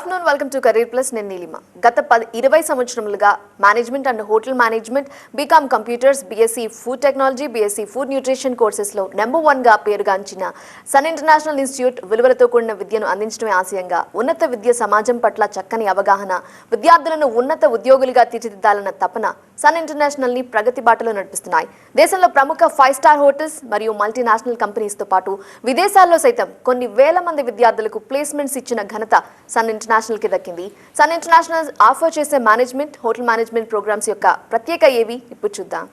Afternoon welcome to career plus. నేను నీలిమ. గత 20 సంవత్సరములుగా management and hotel management, BCom computers, BSc food technology, BSc food nutrition కోర్సెస్లో number 1గా పేరుగాంచిన సన్ ఇంటర్నేషనల్ ఇన్స్టిట్యూట్ విలువలతో కూడిన విద్యను అందించడమే ఆశయంగా ఉన్నత విద్య సమాజం పట్ల చక్కని అవగాహన, విద్యార్థులను ఉన్నత ఉద్యోగులుగా తీర్చిదిద్దాలన్న తపన సన్ ఇంటర్నేషనల్ని ప్రగతి బాటలో నడిపిస్తున్నాయి. దేశంలో ప్రముఖ 5 స్టార్ హోటల్స్ మరియు మల్టీనేషనల్ కంపెనీస్తో పాటు విదేశాల్లో సైతం కొన్ని వేల మంది విద్యార్థులకు ప్లేస్మెంట్స్ ఇచ్చిన ఘనత సన్ ఇంటర్నేషనల్కి దక్కింది. సన్ ఇంటర్నేషనల్ ఆఫర్ చేసే మేనేజ్మెంట్, హోటల్ మేనేజ్మెంట్ ప్రోగ్రామ్స్ యొక్క ప్రత్యేక ఏవి ఇప్పుడు చూద్దాం.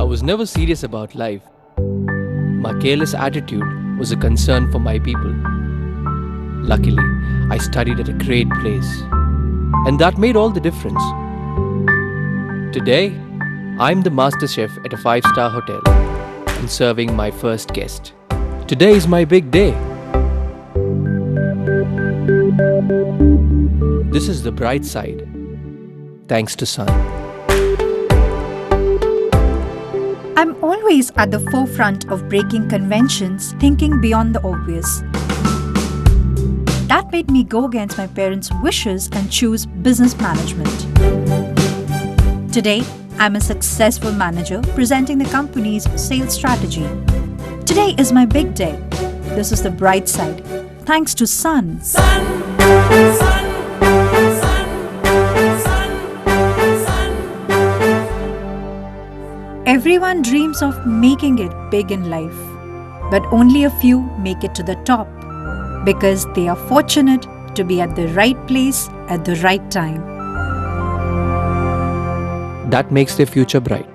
I was never serious about life. My careless attitude was a concern for my people. Luckily, I studied at a great place, and that made all the difference. Today, I'm the master chef at a 5-star hotel and serving my first guest. Today is my big day. This is the bright side, thanks to Sun. I'm always at the forefront of breaking conventions, thinking beyond the obvious. That made me go against my parents' wishes and choose business management. Today, I'm a successful manager presenting the company's sales strategy. Today is my big day. This is the bright side, thanks to Sun. Sun. Everyone dreams of making it big in life, but only a few make it to the top because they are fortunate to be at the right place at the right time. That makes their future bright.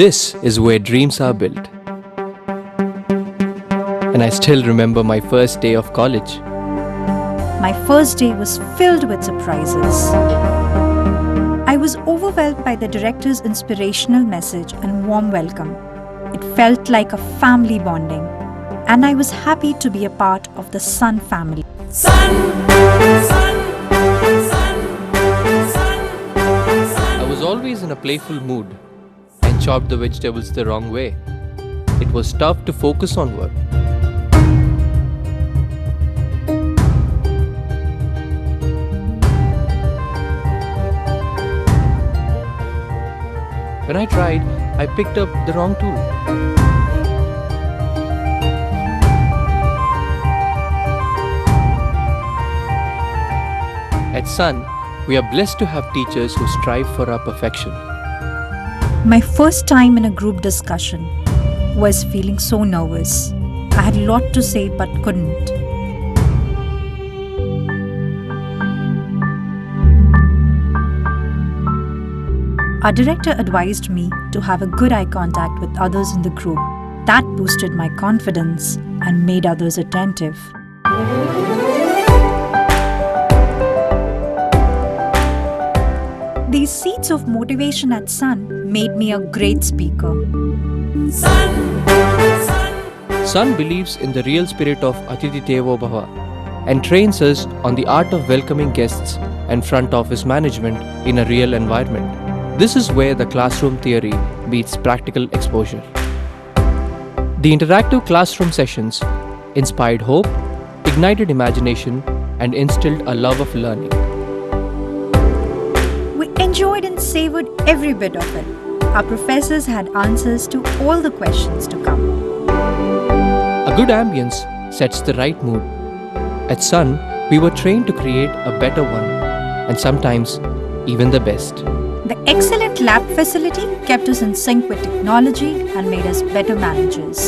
This is where dreams are built. And I still remember my first day of college. My first day was filled with surprises. I was overwhelmed by the director's inspirational message and warm welcome. It felt like a family bonding, and I was happy to be a part of the Sun family. Sun. I was always in a playful mood and chopped the vegetables the wrong way. It was tough to focus on work. When I tried, I picked up the wrong tool. At Sun, we are blessed to have teachers who strive for our perfection. My first time in a group discussion was feeling so nervous. I had a lot to say but couldn't. Our director advised me to have a good eye contact with others in the group. That boosted my confidence and made others attentive. These seeds of motivation at Sun made me a great speaker. Sun believes in the real spirit of Atithi Devo Bhava and trains us on the art of welcoming guests and front office management in a real environment. This is where the classroom theory meets practical exposure. The interactive classroom sessions inspired hope, ignited imagination, and instilled a love of learning. We enjoyed and savored every bit of it. Our professors had answers to all the questions to come. A good ambience sets the right mood. At Sun, we were trained to create a better one, and sometimes even the best. The excellent lab facility kept us in sync with technology and made us better managers.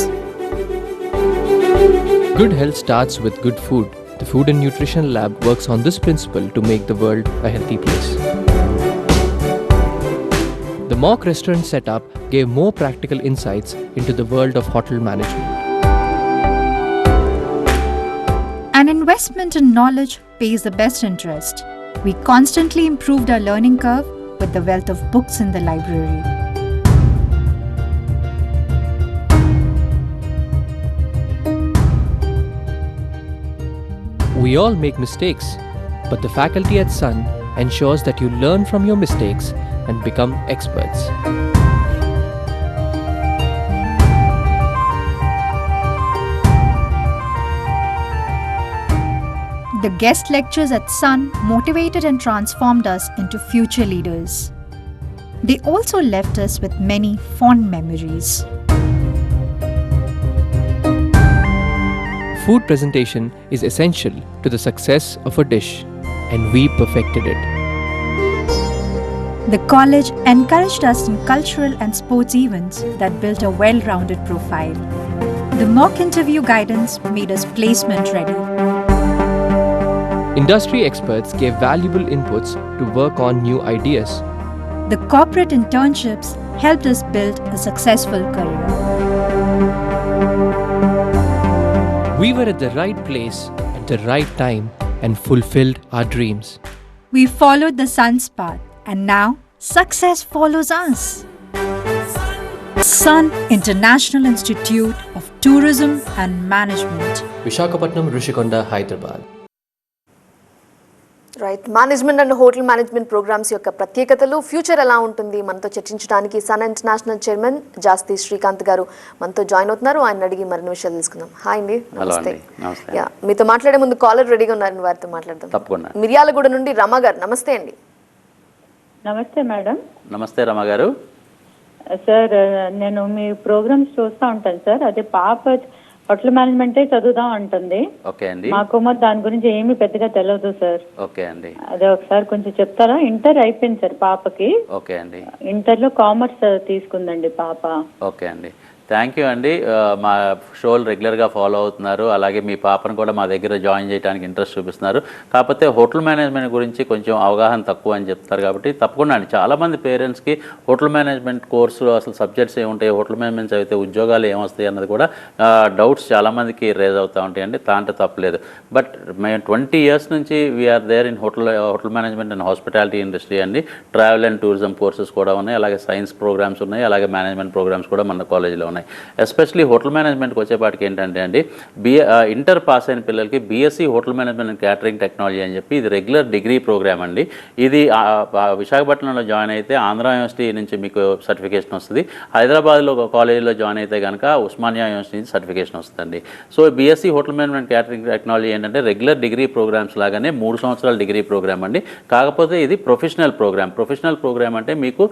Good health starts with good food. The Food and Nutrition Lab works on this principle to make the world a healthy place. The mock restaurant setup gave more practical insights into the world of hotel management. An investment in knowledge pays the best interest. We constantly improved our learning curve with the wealth of books in the library. We all make mistakes, but the faculty at Sun ensures that you learn from your mistakes and become experts. The guest lectures at Sun motivated and transformed us into future leaders. They also left us with many fond memories. Food presentation is essential to the success of a dish, and we perfected it. The college encouraged us in cultural and sports events that built a well-rounded profile. The mock interview guidance made us placement ready. Industry experts gave valuable inputs to work on new ideas. The corporate internships helped us build a successful career. We were at the right place at the right time and fulfilled our dreams. We followed the Sun's path, and now success follows us. Sun International Institute of Tourism and Management. Visakhapatnam, Rishikonda, Hyderabad. Right, management and hotel management programmes యొక్క ప్రత్యేకతలు, future ఎలా ఉంటుంది మనతో చర్చించడానికి Sun International chairman Jasthi Srikanth garu మనతో join అవుతున్నారు. ఆయన అడిగి మరిన్ని విషయాలు తెలుసుకుందాం. హాయ్ అండి, నమస్తే. యా, మీతో మాట్లాడే ముందు కాలర్ రెడీగా ఉన్నారని వారితో మాట్లాడదాం. తప్పకుండా. మిర్యాలగూడ నుండి రమ గారు, నమస్తే అండి. నమస్తే మేడం. నమస్తే రమ గారు. సార్, నేను మీ ప్రోగ్రామ్స్ చూస్తూ ఉంటాను సార్. అదే పాప హోటల్ మేనేజ్మెంటే చదువుదాం అంటుంది. ఓకే అండి. మాకేమో దాని గురించి ఏమీ పెద్దగా తెలియదు సార్. ఓకే అండి. అదే ఒకసారి కొంచెం చెప్తారా? ఇంటర్ అయిపోయింది సార్ పాపకి. ఓకే అండి. ఇంటర్లో కామర్స్ తీసుకుందండి పాప. ఓకే అండి, థ్యాంక్ యూ అండి. మా షోలు రెగ్యులర్గా ఫాలో అవుతున్నారు, అలాగే మీ పాపను కూడా మా దగ్గర జాయిన్ చేయడానికి ఇంట్రెస్ట్ చూపిస్తున్నారు. కాకపోతే హోటల్ మేనేజ్మెంట్ గురించి కొంచెం అవగాహన తక్కువ అని చెప్తారు, కాబట్టి తప్పకుండా అండి. చాలామంది పేరెంట్స్కి హోటల్ మేనేజ్మెంట్ కోర్సులో అసలు సబ్జెక్ట్స్ ఏముంటాయి, హోటల్ మేనేజ్మెంట్ చదివితే ఉద్యోగాలు ఏమొస్తాయి అన్నది కూడా డౌట్స్ చాలామందికి రేజ్ అవుతూ ఉంటాయండి. దాంట్లో తప్పలేదు. బట్ మేము 20 years నుంచి we are there in hotel management and hospitality industry అండి. ట్రావెల్ అండ్ టూరిజం కోర్సెస్ కూడా ఉన్నాయి, అలాగే సైన్స్ ప్రోగ్రామ్స్ ఉన్నాయి, అలాగే మేనేజ్మెంట్ ప్రోగ్రామ్స్ కూడా మన కాలేజీలో ఉన్నాయి. ఎస్పెషలీ హోటల్ మేనేజ్మెంట్కి వచ్చేపాటికి ఏంటంటే అండి, ఇంటర్ పాస్ అయిన పిల్లలకి BSc hotel management and catering technology అని చెప్పి ఇది రెగ్యులర్ డిగ్రీ ప్రోగ్రామ్ అండి. ఇది విశాఖపట్నంలో జాయిన్ అయితే ఆంధ్ర యూనివర్సిటీ నుంచి మీకు సర్టిఫికేషన్ వస్తుంది. హైదరాబాద్లో ఒక కాలేజీలో జాయిన్ అయితే కనుక ఉస్మానియా యూనివర్సిటీ నుంచి సర్టిఫికేషన్ వస్తుంది. So BSc hotel management catering technology ఏంటంటే రెగ్యులర్ డిగ్రీ ప్రోగ్రామ్స్ లాగానే 3 సంవత్సరాల డిగ్రీ ప్రోగ్రామ్ అండి. కాకపోతే ఇది ప్రొఫెషనల్ ప్రోగ్రామ్. ప్రొఫెషనల్ ప్రోగ్రామ్ అంటే మీకు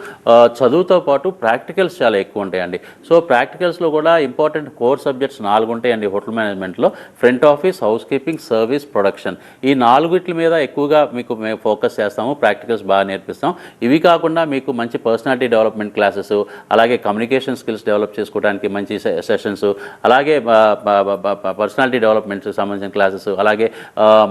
చదువుతో పాటు ప్రాక్టికల్స్ చాలా ఎక్కువ ఉంటాయండి. సో ప్రాక్టికల్స్లో కూడా ఇంపార్టెంట్ కోర్ సబ్జెక్ట్స్ 4 ఉంటాయండి హోటల్ మేనేజ్మెంట్లో. Front office, house keeping, service, production. ఈ 4 మీద ఎక్కువగా మీకు మేము ఫోకస్ చేస్తాము, ప్రాక్టికల్స్ బాగా నేర్పిస్తాం. ఇవి కాకుండా మీకు మంచి పర్సనాలిటీ డెవలప్మెంట్ క్లాసెస్, అలాగే కమ్యూనికేషన్ స్కిల్స్ డెవలప్ చేసుకోవడానికి మంచి సెషన్స్, అలాగే పర్సనాలిటీ డెవలప్మెంట్స్ సంబంధించిన క్లాసెస్, అలాగే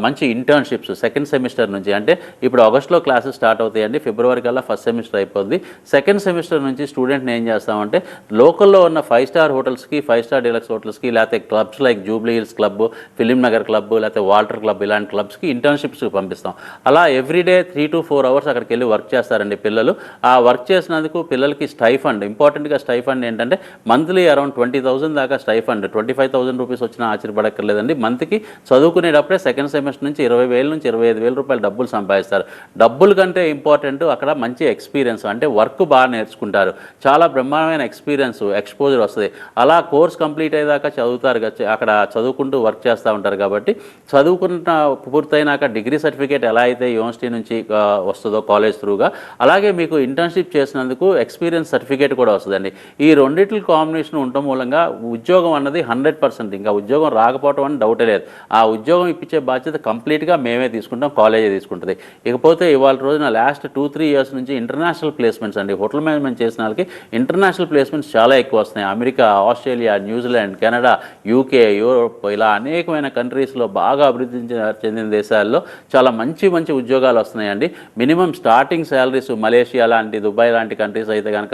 మంచి ఇంటర్న్షిప్స్ సెకండ్ సెమిస్టర్ నుంచి. అంటే ఇప్పుడు ఆగస్టులో క్లాసెస్ స్టార్ట్ అవుతాయండి, ఫిబ్రవరి కల్లా ఫస్ట్ సెమిస్టర్ అయిపోద్ది. సెకండ్ సెమిస్టర్ నుంచి స్టూడెంట్ని ఏం చేస్తామంటే లోకల్లో ఉన్న 5-star హోటల్స్కి, 5-star డీలక్స్ హోటల్స్కి, లేకపోతే clubs like Jubilee hills club, film Nagar club, లేకపోతే వాల్టర్ క్లబ్, ఇలాంటి క్లబ్స్కి ఇంటర్న్షిప్స్కి పంపిస్తాం. అలా ఎవ్రీడే 3 to 4 hours అక్కడికి వెళ్ళి వర్క్ చేస్తారండి పిల్లలు. ఆ వర్క్ చేసినందుకు పిల్లలకి స్టైఫండ్, ఇంపార్టెంట్గా స్టైఫండ్ ఏంటంటే మంత్లీ అరౌండ్ 20,000 దాకా స్టైఫండ్. 25,000 రూపీస్ వచ్చినా ఆశ్చర్యపడక్కర్లేదండి. మంత్కి చదువుకునేటప్పుడే సెకండ్ సెమిస్టర్ నుంచి 20,000 నుంచి 25,000 రూపాయలు డబ్బులు సంపాదిస్తారు. డబ్బుల కంటే ఇంపార్టెంట్ అక్కడ మంచి ఎక్స్పీరియన్స్, అంటే వర్క్ బాగా నేర్చుకుంటారు. చాలా బ్రహ్మాండమైన ఎక్స్పీరియన్స్, ఎక్స్పోజర్ వస్తుంది. అలా కోర్స్ కంప్లీట్ అయ్యేదాకా చదువుతారు, అక్కడ చదువుకుంటూ వర్క్ చేస్తూ ఉంటారు. కాబట్టి చదువుకున్న పూర్తయినాక డిగ్రీ సర్టిఫికేట్ ఎలా అయితే యూనివర్సిటీ నుంచి వస్తుందో కాలేజ్ త్రూగా, అలాగే మీకు ఇంటర్న్షిప్ చేసినందుకు ఎక్స్పీరియన్స్ సర్టిఫికేట్ కూడా వస్తుందండి. ఈ రెండింటి కాంబినేషన్ ఉండటం మూలంగా ఉద్యోగం అన్నది 100%, ఇంకా ఉద్యోగం రాకపోవడం అని డౌటే లేదు. ఆ ఉద్యోగం ఇప్పించే బాధ్యత కంప్లీట్గా మేమే తీసుకుంటాం, కాలేజే తీసుకుంటుంది. ఇకపోతే ఇవాళ రోజున లాస్ట్ 2-3 years నుంచి ఇంటర్నేషనల్ ప్లేస్మెంట్స్ అండి. హోటల్ మేనేజ్మెంట్ చేసిన వాళ్ళకి ఇంటర్నేషనల్ ప్లేస్మెంట్స్ చాలా ఎక్కువ వస్తున్నాయి. America, Australia, New Zealand, Canada, UK, Europe, ఇలా అనేకమైన కంట్రీస్లో బాగా అభివృద్ధి చెందిన దేశాల్లో చాలా మంచి మంచి ఉద్యోగాలు వస్తున్నాయండి. మినిమం స్టార్టింగ్ శాలరీస్ మలేషియా లాంటి, దుబాయ్ లాంటి కంట్రీస్ అయితే కనుక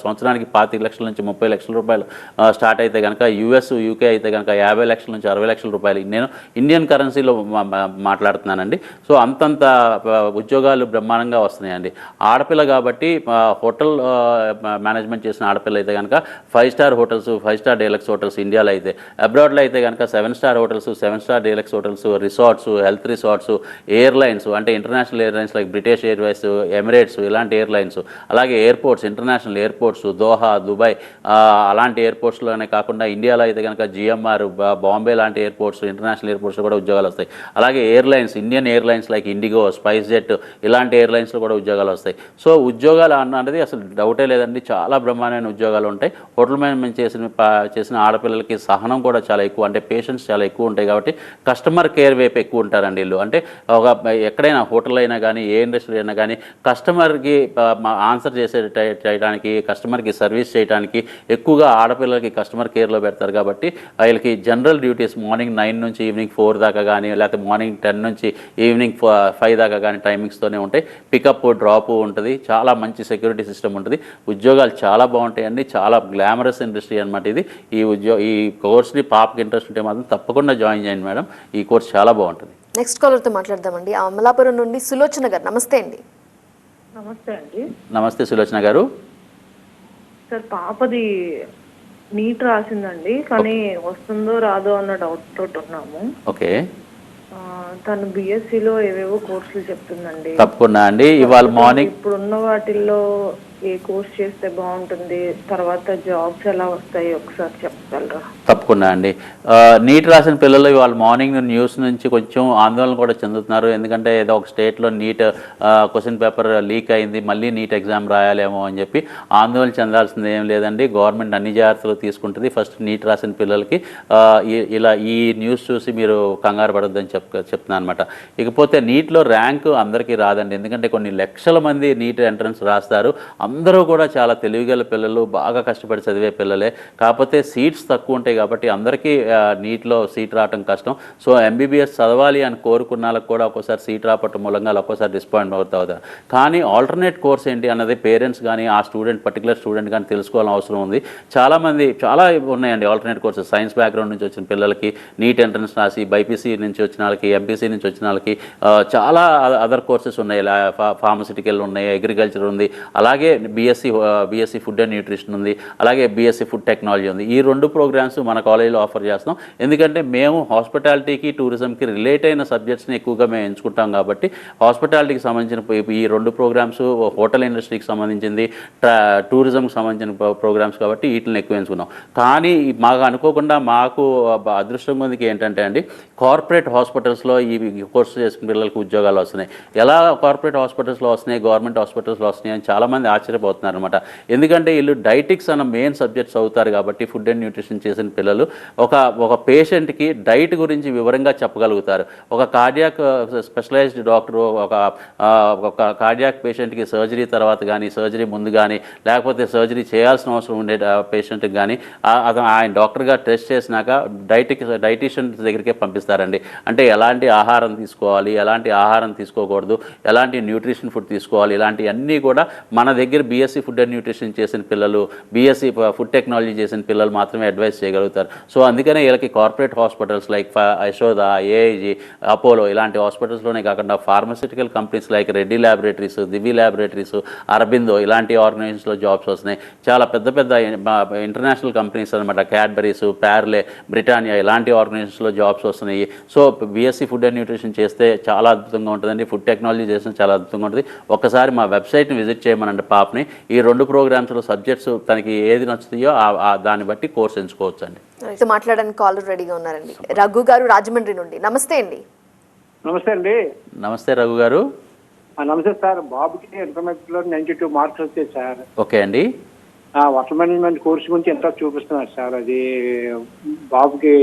సంవత్సరానికి 25 లక్షల నుంచి 30 లక్షల రూపాయలు స్టార్ట్ అయితే కనుక, యూఎస్, యూకే అయితే కనుక 50 లక్షల నుంచి 60 లక్షల రూపాయలు. నేను ఇండియన్ కరెన్సీలో మాట్లాడుతున్నానండి. సో అంతంత ఉద్యోగాలు బ్రహ్మాండంగా వస్తున్నాయండి. ఆడపిల్ల కాబట్టి హోటల్ మేనేజ్మెంట్ చేసిన ఆడపిల్ల అయితే కనుక 5 5 star hotels, 5 star deluxe hotels ఇండియాలో అయితే. అబ్రాడ్లో అయితే కనుక 7 star hotels, 7 star deluxe hotels, resorts, health resorts, airlines అంటే international airlines like British Airways, Emirates ఇలాంటి ఎయిర్లైన్స్, అలాగే airports, international airports, Doha, Dubai అలాంటి ఎయిర్పోర్ట్స్లోనే కాకుండా ఇండియాలో అయితే కనుక జిఎంఆర్, బాంబే లాంటి ఎయిర్పోర్ట్స్, ఇంటర్నేషనల్ ఎయిర్పోర్ట్స్లో కూడా ఉద్యోగాలు వస్తాయి. అలాగే airlines, Indian airlines like IndiGo, spice jet ఇలాంటి ఎయిర్లైన్స్లో కూడా ఉద్యోగాలు వస్తాయి. సో ఉద్యోగాలు అన్నది అసలు డౌటే లేదండి, చాలా బ్రహ్మాండమైన ఉద్యోగాలు ఉంటాయి. హోటల్ మేనేజ్మెంట్ చేసిన ఆడపిల్లలకి సహనం కూడా చాలా ఎక్కువ, అంటే పేషెన్స్ చాలా ఎక్కువ ఉంటాయి కాబట్టి కస్టమర్ కేర్ వైపు ఎక్కువ ఉంటారండి వీళ్ళు. అంటే ఒక ఎక్కడైనా హోటల్ అయినా కానీ ఏ ఇండస్ట్రీ అయినా కానీ కస్టమర్కి ఆన్సర్ చేయడానికి, కస్టమర్కి సర్వీస్ చేయడానికి ఎక్కువగా ఆడపిల్లలకి కస్టమర్ కేర్లో పెడతారు కాబట్టి వీళ్ళకి జనరల్ డ్యూటీస్ మార్నింగ్ 9 నుంచి ఈవినింగ్ 4 దాకా కానీ, లేకపోతే మార్నింగ్ 10 నుంచి ఈవినింగ్ 5 దాకా కానీ టైమింగ్స్తోనే ఉంటాయి. పికప్ డ్రాప్ ఉంటుంది, చాలా మంచి సెక్యూరిటీ సిస్టమ్ ఉంటుంది. ఉద్యోగాలు చాలా బాగుంటాయండి, చాలా గ్లామరస్ ఇండస్ట్రీ అనమాట ఇది. ఈ కోర్స్ని పాపకి ఇంట్రెస్ట్ ఉంటే మాత్రం తప్పకుండా జాయిన్ చేయండి మేడం, ఈ కోర్స్ చాలా బాగుంటుంది. నెక్స్ట్ కాలర్తో మాట్లాడదామండి. అమలాపురం నుండి సులోచన గారు, నమస్తే అండి. నమస్తే అండి. నమస్తే సులోచన గారు. సార్ పాపది నీట్ రాసిందండి, కానీ వస్తుందో రాదో అన్న డౌట్ తోటి ఉన్నాము. ఓకే, తను బీఎస్సీలో ఏవేవో కోర్సులు చెప్తుందండి. తప్పకుండా అండి. ఇవాళ మార్నింగ్ ఇప్పుడున్న వాటిల్లో ఏ కోర్స్ చేస్తే బాగుంటుంది, తర్వాత జాబ్స్ ఎలా వస్తాయి ఒకసారి చెప్పగలరా? తప్పకుండా అండి. నీట్ రాసిన పిల్లలు ఇవాళ మార్నింగ్ న్యూస్ నుంచి కొంచెం ఆందోళన కూడా చెందుతున్నారు. ఎందుకంటే ఏదో ఒక స్టేట్లో నీట్ క్వశ్చన్ పేపర్ లీక్ అయింది, మళ్ళీ నీట్ ఎగ్జామ్ రాయాలేమో అని చెప్పి ఆందోళన చెందాల్సింది ఏం లేదండి. గవర్నమెంట్ అన్ని జాగ్రత్తలు తీసుకుంటుంది. ఫస్ట్ నీట్ రాసిన పిల్లలకి ఇలా ఈ న్యూస్ చూసి మీరు కంగారు పడొద్దని చెప్తున్నాను అనమాట. ఇకపోతే నీట్లో ర్యాంకు అందరికీ రాదండి, ఎందుకంటే కొన్ని లక్షల మంది నీట్ ఎంట్రన్స్ రాస్తారు. అందరూ కూడా చాలా తెలివిగల పిల్లలు, బాగా కష్టపడి చదివే పిల్లలే. కాకపోతే సీట్స్ తక్కువ ఉంటాయి కాబట్టి అందరికీ నీట్లో సీట్ రావటం కష్టం. సో ఎంబీబీఎస్ చదవాలి అని కోరుకున్న వాళ్ళకి కూడా ఒక్కోసారి సీట్ రావటం మూలంగా ఒక్కోసారి డిసప్పాయింట్ అవుతారు. కానీ ఆల్టర్నేట్ కోర్స్ ఏంటి అన్నది పేరెంట్స్ కానీ ఆ పర్టికులర్ స్టూడెంట్ కానీ తెలుసుకోవాలని అవసరం ఉంది. చాలా ఉన్నాయండి ఆల్టర్నేట్ కోర్సెస్. సైన్స్ బ్యాక్గ్రౌండ్ నుంచి వచ్చిన పిల్లలకి నీట్ ఎంట్రన్స్ రాసి, బైపీసీ నుంచి వచ్చిన వాళ్ళకి, ఎంపీసీ నుంచి వచ్చిన వాళ్ళకి చాలా అదర్ కోర్సెస్ ఉన్నాయి. ఫార్మసిటికల్ ఉన్నాయి, అగ్రికల్చర్ ఉంది, అలాగే బీఎస్సీ ఫుడ్ అండ్ న్యూట్రిషన్ ఉంది, అలాగే బీఎస్సీ ఫుడ్ టెక్నాలజీ ఉంది. ఈ 2 ప్రోగ్రామ్స్ మన కాలేజీలో ఆఫర్ చేస్తాం. ఎందుకంటే మేము హాస్పిటాలిటీకి, టూరిజంకి రిలేట్ అయిన సబ్జెక్ట్స్ని ఎక్కువగా మేము ఎంచుకుంటాం కాబట్టి హాస్పిటాలిటీకి సంబంధించిన ఈ 2 ప్రోగ్రామ్స్, హోటల్ ఇండస్ట్రీకి సంబంధించింది, టూరిజంకి సంబంధించిన ప్రోగ్రామ్స్ కాబట్టి వీటిని ఎక్కువ ఎంచుకున్నాం. కానీ మాకు అనుకోకుండా మాకు అదృష్టం మందికి ఏంటంటే అండి, కార్పొరేట్ హాస్పిటల్స్లో ఈ కోర్సు చేసిన పిల్లలకు ఉద్యోగాలు వస్తున్నాయి. ఎలా కార్పొరేట్ హాస్పిటల్స్లో వస్తున్నాయి, గవర్నమెంట్ హాస్పిటల్స్లో వస్తున్నాయి అని చాలామంది ఆశ్చర్యపోతున్నారు అనమాట. ఎందుకంటే వీళ్ళు డైటిక్స్ అన్న మెయిన్ సబ్జెక్ట్స్ అవుతారు కాబట్టి ఫుడ్ అండ్ న్యూట్రిషన్ చేసిన పిల్లలు ఒక పేషెంట్కి డైట్ గురించి వివరంగా చెప్పగలుగుతారు. ఒక కార్డియాక్ స్పెషలైజ్డ్ డాక్టర్ ఒక కార్డియాక్ పేషెంట్కి సర్జరీ తర్వాత కానీ, సర్జరీ ముందు కానీ, లేకపోతే సర్జరీ చేయాల్సిన అవసరం ఉండే పేషెంట్కి కానీ ఆయన డాక్టర్గా టెస్ట్ చేసినాక డైటీషియన్ దగ్గరికే పంపిస్తారండి. అంటే ఎలాంటి ఆహారం తీసుకోవాలి, ఎలాంటి ఆహారం తీసుకోకూడదు, ఎలాంటి న్యూట్రిషన్ ఫుడ్ తీసుకోవాలి, ఇలాంటివన్నీ కూడా మన దగ్గర బీఎస్సీ ఫుడ్ అండ్ న్యూట్రిషన్ చేసిన పిల్లలు, బీఎస్సీ ఫుడ్ టెక్నాలజీ చేసిన పిల్లలు మాత్రమే అడ్వైస్ చేయగలుగుతారు. సో అందుకనే వీళ్ళకి corporate hospitals like Yashoda, AIG, Apollo ఇలాంటి హాస్పిటల్స్లోనే కాకుండా pharmaceutical companies like Reddy laboratories, Divi laboratories, Aurobindo ఇలాంటి ఆర్గనైజేషన్స్లో జాబ్స్ వస్తున్నాయి. చాలా పెద్ద ఇంటర్నేషనల్ కంపెనీస్ అనమాట, క్యాడ్బరీస్, ప్యార్లే, బ్రిటానియా ఇలాంటి ఆర్గనైజేషన్స్లో జాబ్స్ వస్తున్నాయి. So BSc food and nutrition చేస్తే చాలా అద్భుతంగా ఉంటుందండి, ఫుడ్ టెక్నాలజీ చేస్తే చాలా అద్భుతంగా ఉంటుంది. ఒక్కసారి మా వెబ్సైట్ని విజిట్ చేయమనండి పాపని. ఈ 2 ప్రోగ్రామ్స్లో సబ్జెక్ట్స్ తనకి ఏది నచ్చుతాయో దాన్ని బట్టి కోర్స్ ఎంచుకోవచ్చు అండి. మాట్లాడడానికి కాలర్ రెడీగా ఉన్నారండి. రఘు గారు రాజమండ్రి నుండి, నమస్తే అండి. నమస్తే అండి. నమస్తే రఘు గారు. నమస్తే సార్. బాబుకి ఇంటర్మీడియట్లో 92 మార్క్స్ వచ్చాయి సార్. ఓకే అండి. వాటర్ మేనేజ్మెంట్ కోర్స్ గురించి ఎంత చూపిస్తున్నారు సార్. అది బాబుకి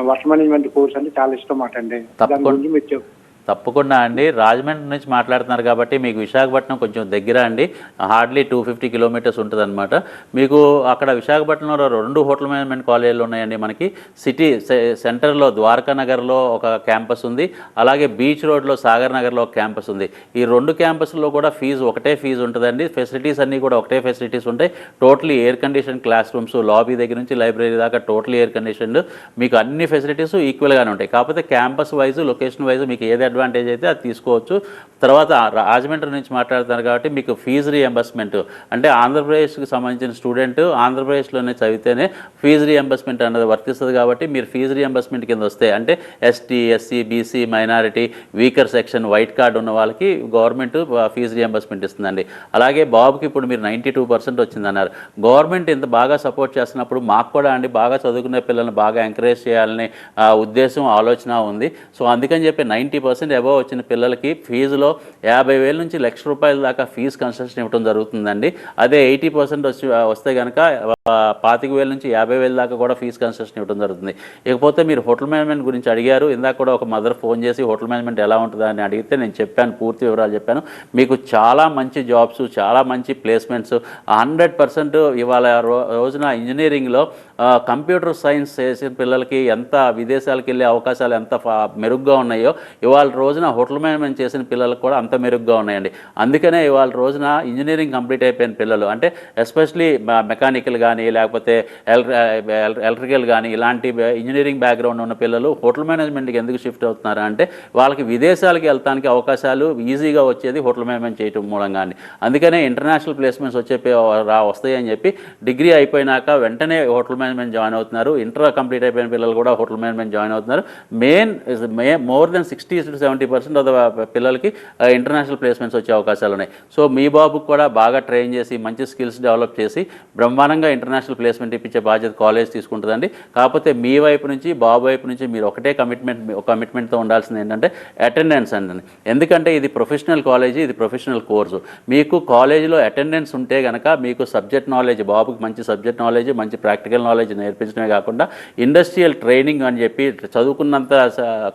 వాటర్ మేనేజ్మెంట్ కోర్స్ అంటే చాలా ఇష్టం మాట అండి. దాని గురించి మీరు తప్పకుండా అండి. రాజమండ్రి నుంచి మాట్లాడుతున్నారు కాబట్టి మీకు విశాఖపట్నం కొంచెం దగ్గర అండి, హార్డ్లీ 250 కిలోమీటర్స్ ఉంటుంది అనమాట. మీకు అక్కడ విశాఖపట్నంలో 2 హోటల్ మేనేజ్మెంట్ కాలేజీలు ఉన్నాయండి. మనకి సిటీ సెంటర్లో ద్వారకా నగర్లో ఒక క్యాంపస్ ఉంది, అలాగే బీచ్ రోడ్లో సాగర్ నగర్లో ఒక క్యాంపస్ ఉంది. ఈ 2 క్యాంపస్లో కూడా ఒకటే ఫీజు ఉంటుందండి. ఫెసిలిటీస్ అన్నీ కూడా ఒకటే ఫెసిలిటీస్ ఉంటాయి. Totally air condition class rooms, lobby దగ్గర నుంచి లైబ్రరీ దాకా టోటలీ ఎయిర్ కండిషన్డ్, మీకు అన్ని ఫెసిలిటీస్ ఈక్వల్గానే ఉంటాయి. కాకపోతే క్యాంపస్ వైజ్, లొకేషన్ వైజ్ మీకు ఏది అడ్వాంటేజ్ అయితే అది తీసుకోవచ్చు. తర్వాత రాజమండ్రి నుంచి మాట్లాడుతున్నారు కాబట్టి మీకు ఫీజు రీఎంబర్స్మెంట్ అంటే ఆంధ్రప్రదేశ్కి సంబంధించిన స్టూడెంట్ ఆంధ్రప్రదేశ్లోనే చదివితేనే ఫీజు రీఎంబర్స్మెంట్ అన్నది వర్తిస్తుంది. కాబట్టి మీరు ఫీజు రీఎంబర్స్మెంట్ కింద వస్తే అంటే ST, SC, BC, minority, weaker section, white card ఉన్న వాళ్ళకి గవర్నమెంట్ ఫీజు రీఎంబర్స్మెంట్ ఇస్తుందండి. అలాగే బాబుకి ఇప్పుడు మీరు 92% వచ్చిందన్నారు. గవర్నమెంట్ ఇంత బాగా సపోర్ట్ చేస్తున్నప్పుడు మాకు కూడా అండి బాగా చదువుకునే పిల్లల్ని బాగా ఎంకరేజ్ చేయాలనే ఉద్దేశం, ఆలోచన ఉంది. సో అందుకని చెప్పి 90% అబవ్ వచ్చిన పిల్లలకి ఫీజులో 50,000 నుంచి ₹1,00,000 దాకా ఫీజు కన్సెషన్ ఇవ్వడం జరుగుతుందండి. అదే 80% వస్తే కనుక 25,000 నుంచి 50,000 దాకా కూడా ఫీజు కన్సెషన్ ఇవ్వడం జరుగుతుంది. ఇకపోతే మీరు హోటల్ మేనేజ్మెంట్ గురించి అడిగారు. ఇందాక కూడా ఒక మదర్ ఫోన్ చేసి హోటల్ మేనేజ్మెంట్ ఎలా ఉంటుందా అని అడిగితే నేను చెప్పాను, పూర్తి వివరాలు చెప్పాను. మీకు చాలా మంచి జాబ్స్, చాలా మంచి ప్లేస్మెంట్స్ 100% ఇవాళ రోజున ఇంజనీరింగ్లో కంప్యూటర్ సైన్స్ చేసిన పిల్లలకి ఎంత విదేశాలకు వెళ్ళే అవకాశాలు ఎంత మెరుగ్గా ఉన్నాయో ఇవాళ రోజున హోటల్ మేనేజ్మెంట్ చేసిన పిల్లలకు కూడా అంత మెరుగ్గా ఉన్నాయండి. అందుకనే ఇవాళ రోజున ఇంజనీరింగ్ కంప్లీట్ అయిపోయిన పిల్లలు అంటే ఎస్పెషలీ మెకానికల్ కానీ లేకపోతే ఎలక్ట్రికల్ కానీ ఇలాంటి ఇంజనీరింగ్ బ్యాక్గ్రౌండ్ ఉన్న పిల్లలు హోటల్ మేనేజ్మెంట్కి ఎందుకు షిఫ్ట్ అవుతున్నారు అంటే వాళ్ళకి విదేశాలకు వెళ్తానికి అవకాశాలు ఈజీగా వచ్చేది హోటల్ మేనేజ్మెంట్ చేయటం మూలంగా. అందుకనే ఇంటర్నేషనల్ ప్లేస్మెంట్స్ వస్తాయని చెప్పి డిగ్రీ అయిపోయినాక వెంటనే హోటల్ మేనేజ్మెంట్ జాయిన్ అవుతున్నారు. ఇంటర్ కంప్లీట్ అయిపోయిన పిల్లలు కూడా హోటల్ మేనేజ్మెంట్ జాయిన్ అవుతున్నారు. More than 60 to 70% of the పిల్లలకి ఇంటర్నేషనల్ ప్లేస్మెంట్స్ వచ్చే అవకాశాలు ఉన్నాయి. సో మీ బాబుకు కూడా బాగా ట్రైన్ చేసి మంచి స్కిల్స్ డెవలప్ చేసి బ్రహ్మాండంగా ఇంటర్నేషనల్ ప్లేస్మెంట్ ఇప్పించే బాధ్యత కాలేజ్ తీసుకుంటుందండి. కాకపోతే మీ వైపు నుంచి బాబు వైపు నుంచి మీరు ఒకటే కమిట్మెంట్తో ఉండాల్సింది ఏంటంటే అటెండెన్స్ అండి. ఎందుకంటే ఇది ప్రొఫెషనల్ కాలేజీ, ఇది ప్రొఫెషనల్ కోర్సు. మీకు కాలేజీలో అటెండెన్స్ ఉంటే కనుక మీకు సబ్జెక్ట్ నాలెడ్జ్, బాబుకి మంచి సబ్జెక్ట్ నాలెడ్జ్, మంచి ప్రాక్టికల్ నాలెడ్జ్ నేర్పించడమే కాకుండా ఇండస్ట్రియల్ ట్రైనింగ్ అని చెప్పి చదువుకున్నంత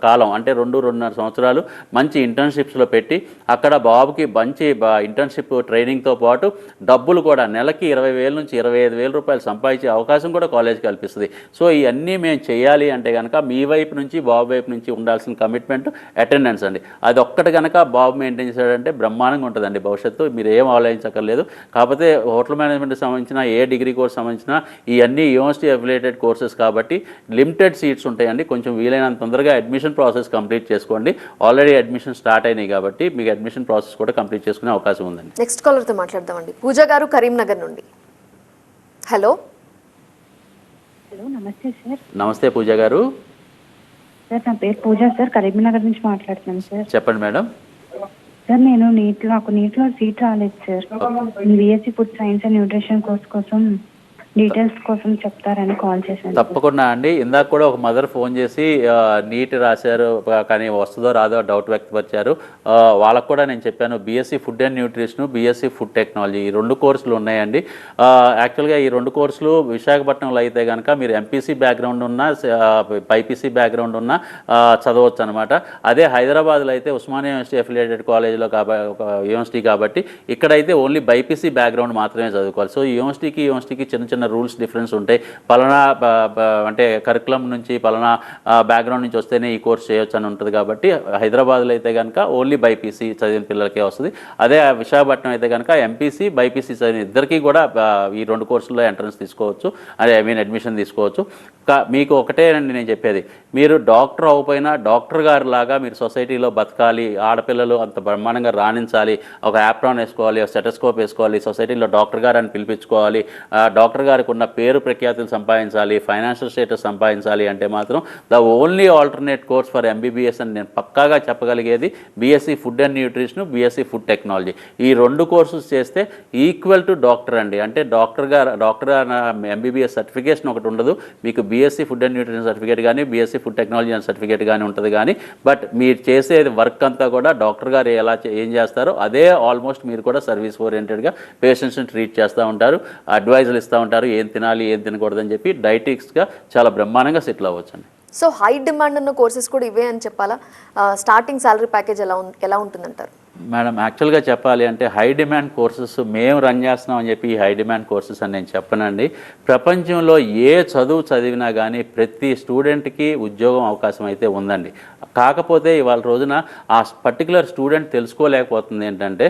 కాలం అంటే 2-2.5 సంవత్సరాలు మంచి ఇంటర్న్షిప్స్లో పెట్టి అక్కడ బాబుకి మంచి ఇంటర్న్షిప్ ట్రైనింగ్తో పాటు డబ్బులు కూడా నెలకి 20,000 నుంచి 25,000 రూపాయలు సంపాదించే అవకాశం కూడా కాలేజ్ కల్పిస్తుంది. సో ఇవన్నీ మేము చేయాలి అంటే కనుక మీ వైపు నుంచి బాబు వైపు నుంచి ఉండాల్సిన కమిట్మెంట్ అటెండెన్స్ అండి. అది ఒక్కటి కనుక బాబు మెయింటైన్ చేశాడంటే బ్రహ్మాండంగా ఉంటుందండి భవిష్యత్తు. మీరు ఏం ఆలోచించక్కర్లేదు. కాకపోతే హోటల్ మేనేజ్మెంట్కి సంబంధించిన ఏ డిగ్రీ కోర్స్ సంబంధించిన ఇవన్నీ యూనివర్సిటీ అఫిలియేటెడ్ కోర్సెస్ కాబట్టి లిమిటెడ్ సీట్స్ ఉంటాయండి. కొంచెం వీలైనంత తొందరగా అడ్మిషన్ ప్రాసెస్ కంప్లీట్ చేసుకోండి. ఆల్రెడీ అడ్మిషన్ స్టార్ట్ అయినాయి కాబట్టి మీకు అడ్మిషన్ ప్రాసెస్ కూడా కంప్లీట్ చేసుకునే అవకాశం ఉందండి. నెక్స్ట్ కాలర్తో మాట్లాడదామండి. పూజ గారు కరీంనగర్ నుండి. హలో. నమస్తే సార్. నమస్తే పూజ గారు. సార్ నా పేరు పూజ సార్, కరీంనగర్ నుంచి మాట్లాడుతున్నాను సార్. చెప్పండి మేడం. సార్ నేను నాకు నీట్లో సీట్ రాలేదు sir. BSc food science and nutrition course కోసం డీటెయిల్స్ కోసం చెప్తారని కాల్ చేశాను. తప్పకుండా అండి. ఇందాక కూడా ఒక మదర్ ఫోన్ చేసి నీట్ రాశారు కానీ వస్తుందో రాదో డౌట్ వ్యక్తపరిచారు. వాళ్ళకు కూడా నేను చెప్పాను BSc food and nutrition, BSc food technology ఈ 2 కోర్సులు ఉన్నాయండి. యాక్చువల్గా ఈ 2 కోర్సులు విశాఖపట్నంలో అయితే కనుక మీరు ఎంపీసీ బ్యాక్గ్రౌండ్ ఉన్న బైపీసీ బ్యాక్గ్రౌండ్ ఉన్న చదవచ్చు అనమాట. అదే హైదరాబాద్లో అయితే ఉస్మానియా యూనివర్సిటీ అఫిలియేటెడ్ కాలేజ్లో యూనివర్సిటీ కాబట్టి ఇక్కడైతే ఓన్లీ బైపీసీ బ్యాక్గ్రౌండ్ మాత్రమే చదువుకోవాలి. సో ఈ యూనివర్సిటీకి చిన్న చిన్న రూల్స్ డిఫరెన్స్ ఉంటాయి. పలానా అంటే కరికులం నుంచి పలానా బ్యాక్గ్రౌండ్ నుంచి వస్తేనే ఈ కోర్స్ చేయొచ్చు అని ఉంటుంది. కాబట్టి హైదరాబాద్లో అయితే కనుక ఓన్లీ బైపీసీ చదివిన పిల్లలకే వస్తుంది. అదే విశాఖపట్నం అయితే కనుక ఎంపీసీ బైపీసీ చదివిన ఇద్దరికీ కూడా ఈ 2 కోర్సుల్లో ఎంట్రన్స్ తీసుకోవచ్చు, అడ్మిషన్ తీసుకోవచ్చు. మీకు ఒకటేనండి నేను చెప్పేది, మీరు డాక్టర్ అవ్వకపోయినా డాక్టర్ గారి లాగా మీరు సొసైటీలో బతకాలి, ఆడపిల్లలు అంత బ్రహ్మాండంగా రాణించాలి, ఒక యాప్రాన్ వేసుకోవాలి, ఒక స్టెటస్కోప్ వేసుకోవాలి, సొసైటీలో డాక్టర్ గారు అని పిలిపించుకోవాలి, డాక్టర్ గారికి ఉన్న పేరు ప్రఖ్యాతులు సంపాదించాలి, ఫైనాన్షియల్ స్టేటస్ సంపాదించాలి అంటే మాత్రం the only alternate course for MBBS అని నేను పక్కాగా చెప్పగలిగేది BSc food and nutrition, BSc food technology. ఈ 2 కోర్సెస్ చేస్తే ఈక్వల్ టు డాక్టర్ అండి. అంటే డాక్టర్ ఎంబీబీఎస్ సర్టిఫికేషన్ ఒకటి ఉండదు, మీకు BSc food and nutrition certificate కానీ బీఎస్సీ ఫుడ్ టెక్నాలజీ అని సర్టిఫికేట్ కానీ ఉంటుంది. కానీ బట్ మీరు చేసే వర్క్ అంతా కూడా డాక్టర్ గారు ఏం చేస్తారో అదే ఆల్మోస్ట్ మీరు కూడా సర్వీస్ ఓరియంటెడ్గా పేషెంట్స్ని ట్రీట్ చేస్తూ ఉంటారు, అడ్వైజులు ఇస్తూ ఉంటారు, ఏం తినాలి ఏం తినకూడదని చెప్పి డైటిక్స్గా చాలా బ్రహ్మాండంగా సెటిల్ అవ్వచ్చండి. సో హై డిమాండ్ ఉన్న కోర్సెస్ కూడా ఇవే అని చెప్పాలా? స్టార్టింగ్ సాలరీ ప్యాకేజ్ ఎలా ఉంటుందంటారు? మేడం యాక్చువల్గా చెప్పాలి అంటే హై డిమాండ్ కోర్సెస్ మేము రన్ చేస్తున్నాం అని చెప్పి ఈ హై డిమాండ్ కోర్సెస్ అని నేను చెప్పనండి. ప్రపంచంలో ఏ చదువు చదివినా కానీ ప్రతి స్టూడెంట్కి ఉద్యోగం అవకాశం అయితే ఉందండి. కాకపోతే ఇవాళ రోజున ఆ పర్టికులర్ స్టూడెంట్ తెలుసుకోలేకపోతుంది ఏంటంటే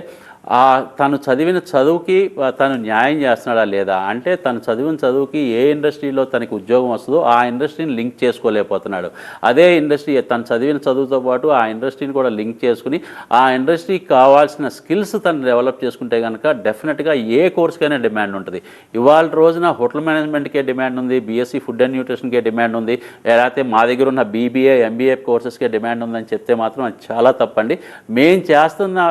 తను చదివిన చదువుకి తను న్యాయం చేస్తున్నాడా లేదా, అంటే తను చదివిన చదువుకి ఏ ఇండస్ట్రీలో తనకి ఉద్యోగం వస్తుందో ఆ ఇండస్ట్రీని లింక్ చేసుకోలేకపోతున్నాడు. అదే ఇండస్ట్రీ తను చదివిన చదువుతో పాటు ఆ ఇండస్ట్రీని కూడా లింక్ చేసుకుని ఆ ఇండస్ట్రీకి కావాల్సిన స్కిల్స్ తను డెవలప్ చేసుకుంటే కనుక డెఫినెట్గా ఏ కోర్స్కైనా డిమాండ్ ఉంటుంది. ఇవాళ రోజున హోటల్ మేనేజ్మెంట్కే డిమాండ్ ఉంది, బీఎస్సీ ఫుడ్ అండ్ న్యూట్రిషన్కే డిమాండ్ ఉంది, లేకపోతే మా దగ్గర ఉన్న బీబీఏ ఎంబీఏ కోర్సెస్కే డిమాండ్ ఉందని చెప్తే మాత్రం అది చాలా తప్పండి. మేము చేస్తున్న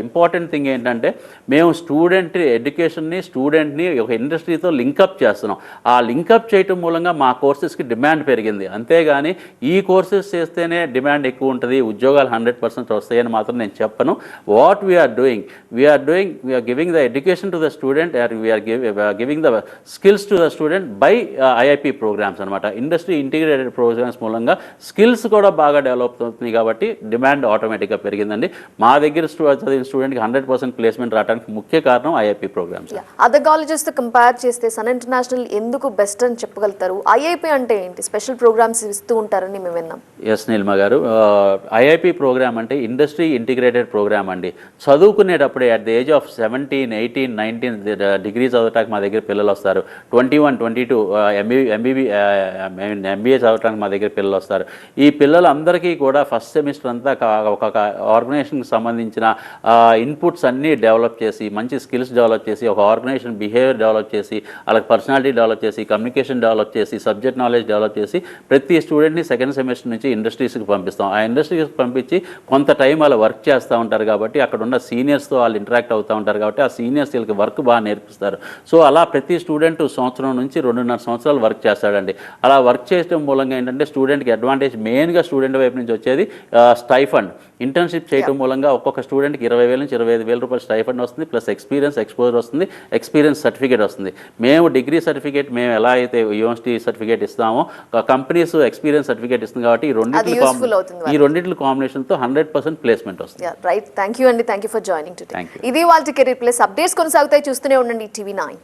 ఇంపార్టెంట్ థింగ్ ఏంటంటే మేము స్టూడెంట్ ఎడ్యుకేషన్ని స్టూడెంట్ని ఒక ఇండస్ట్రీతో లింకప్ చేస్తున్నాం. ఆ లింకప్ చేయటం మూలంగా మా కోర్సెస్కి డిమాండ్ పెరిగింది. అంతేగాని ఈ కోర్సెస్ చేస్తేనే డిమాండ్ ఎక్కువ ఉంటుంది, ఉద్యోగాలు 100% వస్తాయని మాత్రం నేను చెప్పను. What we are doing we are giving the education to the student, we are giving the skills to the student by IIP programmes అనమాట. ఇండస్ట్రీ ఇంటిగ్రేటెడ్ ప్రోగ్రామ్స్ మూలంగా స్కిల్స్ కూడా బాగా డెవలప్ అవుతుంది కాబట్టి డిమాండ్ ఆటోమేటిక్గా పెరిగిందండి. మా దగ్గర చదివిన స్టూడెంట్కి 100% ప్లేస్మెంట్ రావడానికి ముఖ్య కారణం ఐఐపి ప్రోగ్రామ్స్. అదర్ కాలేజెస్ తో కంపేర్ చేస్తే సన్ ఇంటర్నేషనల్ ఎందుకు బెస్ట్ అని చెప్పగలుగుతారు? ఐఐపి అంటే ఏంటి? స్పెషల్ ప్రోగ్రామ్స్ ఇస్తూ ఉంటారని మేము విన్నాం. Yes Neelima garu, IIP program అంటే ఇండస్ట్రీ ఇంటిగ్రేటెడ్ ప్రోగ్రామ్ అండి. చదువుకునేటప్పుడే at the age of 17, 18, 19 degree చదవటానికి మా దగ్గర పిల్లలు వస్తారు. 21, 22 ఎంబీఏ చదవటానికి మా దగ్గర పిల్లలు వస్తారు. ఈ పిల్లలందరికీ కూడా ఫస్ట్ సెమిస్టర్ అంతా ఒక ఆర్గనైజేషన్కి సంబంధించిన ఇన్పుట్స్ అన్నీ డెవలప్ చేసి, మంచి స్కిల్స్ డెవలప్ చేసి, ఒక ఆర్గనైజేషన్ బిహేవియర్ డెవలప్ చేసి, అలాగే పర్సనాలిటీ డెవలప్ చేసి, కమ్యూనికేషన్ డెవలప్ చేసి, సబ్జెక్ట్ నాలెడ్జ్ డెవలప్ చేసి ప్రతి స్టూడెంట్ని సెకండ్ సెమిస్టర్ నుంచి ఇండస్ట్రీస్కి పంపిస్తాం. ఆ ఇండస్ట్రీస్కి పంపించి కొంత టైం వాళ్ళు వర్క్ చేస్తూ ఉంటారు కాబట్టి అక్కడ ఉన్న సీనియర్స్తో వాళ్ళు ఇంటరాక్ట్ అవుతూ ఉంటారు కాబట్టి ఆ సీనియర్స్ వీళ్ళకి వర్క్ బాగా నేర్పిస్తారు. సో అలా ప్రతి స్టూడెంట్ సంవత్సరం నుంచి 2.5 సంవత్సరాలు వర్క్ చేస్తాడండి. అలా వర్క్ చేయడం మూలంగా ఏంటంటే స్టూడెంట్కి అడ్వాంటేజ్ మెయిన్గా స్టూడెంట్ వైపు నుంచి వచ్చేది స్టైఫండ్. ఇంటర్న్షిప్ చేయడం మూలంగా ఒక్కొక్క స్టూడెంట్కి 20,000 నుంచి 25,000 రూపాయలు స్టైఫండ్ వస్తుంది, ప్లస్ ఎక్స్పీరియన్స్ ఎక్స్పోజర్ వస్తుంది, ఎక్స్పీరియన్స్ సర్టిఫికేట్ వస్తుంది. మేము డిగ్రీ సర్టిఫికేట్ మేము ఎలా అయితే యూనివర్సిటీ సర్టిఫికేట్ ఇస్తామో కంపెనీస్ ఎక్స్పీరియన్స్ సర్టిఫికేట్ ఇస్తుంది కాబట్టి ఈ రెండింటి కాంబినేషన్తో 100% ప్లేస్మెంట్ వస్తుంది. రైట్, థ్యాంక్ యూ అండి, thank you for joining today. ఇది వాళ్ళ కెరీర్ ప్లస్ అప్డేట్స్ కొనసాగుతాయి, చూస్తూనే ఉండండి TV9.